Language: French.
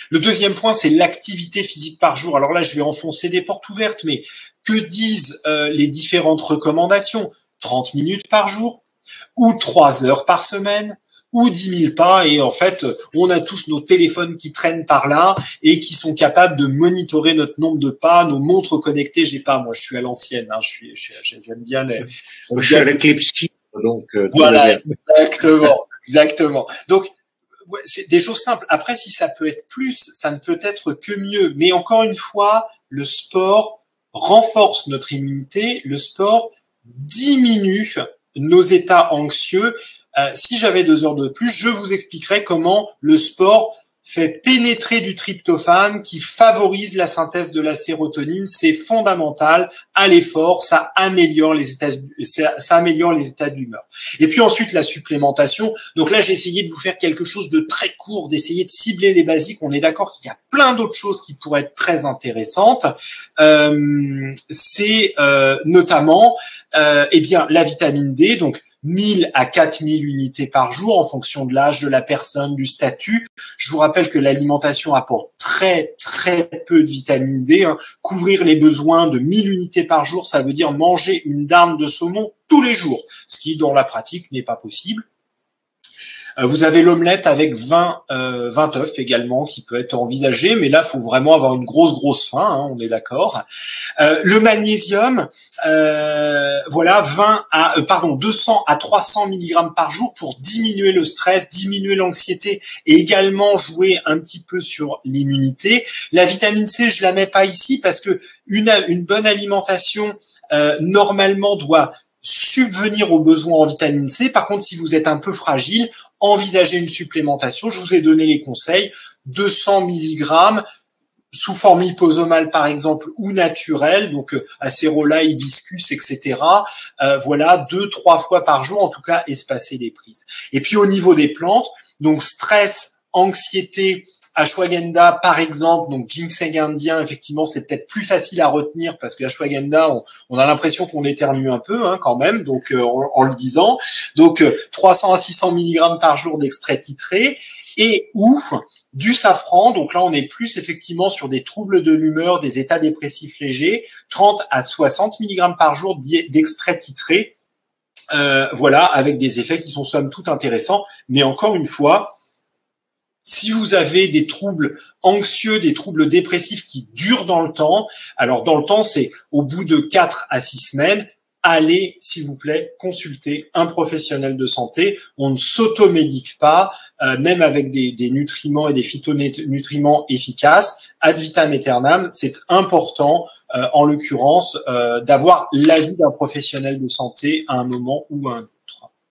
Le deuxième point, c'est l'activité physique par jour. Alors là, je vais enfoncer des portes ouvertes, mais que disent les différentes recommandations? 30 minutes par jour, ou 3 heures par semaine, ou 10 000 pas. Et en fait, on a tous nos téléphones qui traînent par là et qui sont capables de monitorer notre nombre de pas, nos montres connectées. J'ai pas, moi, je suis à l'ancienne. Hein, j'aime bien les. Je suis à l'éclipsie, donc. Voilà, exactement. Donc, c'est des choses simples. Après, si ça peut être plus, ça ne peut être que mieux. Mais encore une fois, le sport renforce notre immunité. Le sport diminue nos états anxieux. Si j'avais 2 heures de plus, je vous expliquerai comment le sport fait pénétrer du tryptophane qui favorise la synthèse de la sérotonine. C'est fondamental à l'effort, ça améliore les états d'humeur. Et puis ensuite, la supplémentation. Donc là, j'ai essayé de vous faire quelque chose de très court, d'essayer de cibler les basiques. On est d'accord qu'il y a plein d'autres choses qui pourraient être très intéressantes. C'est notamment la vitamine D, donc 1000 à 4000 unités par jour en fonction de l'âge de la personne, du statut. Je vous rappelle que l'alimentation apporte très peu de vitamine D. Hein. Couvrir les besoins de 1000 unités par jour, ça veut dire manger une dinde de saumon tous les jours, ce qui dans la pratique n'est pas possible. Vous avez l'omelette avec 20 œufs également qui peut être envisagé, mais là, il faut vraiment avoir une grosse faim, hein, on est d'accord. Le magnésium, 200 à 300 mg par jour pour diminuer le stress, diminuer l'anxiété et également jouer un petit peu sur l'immunité. La vitamine C, je la mets pas ici parce que une bonne alimentation normalement doit subvenir aux besoins en vitamine C. Par contre, si vous êtes un peu fragile, envisagez une supplémentation. Je vous ai donné les conseils. 200 mg sous forme liposomale, par exemple, ou naturelle, donc acérola, hibiscus, etc. 2-3 fois par jour, en tout cas, espacer les prises. Et puis, au niveau des plantes, donc stress, anxiété, ashwagandha, par exemple, donc ginseng indien, effectivement, c'est peut-être plus facile à retenir parce que ashwagandha, on a l'impression qu'on éternue un peu, hein, quand même, donc en le disant. Donc 300 à 600 mg par jour d'extrait titré et ou du safran. Donc là, on est plus effectivement sur des troubles de l'humeur, des états dépressifs légers, 30 à 60 mg par jour d'extrait titré. Avec des effets qui sont somme toute intéressants, mais encore une fois, si vous avez des troubles anxieux, des troubles dépressifs qui durent dans le temps, alors dans le temps, c'est au bout de 4 à 6 semaines, allez, s'il vous plaît, consulter un professionnel de santé. On ne s'automédique pas, même avec des nutriments et des phytonutriments efficaces. Ad vitam aeternam, c'est important, en l'occurrence, d'avoir l'avis d'un professionnel de santé à un moment ou à un autre.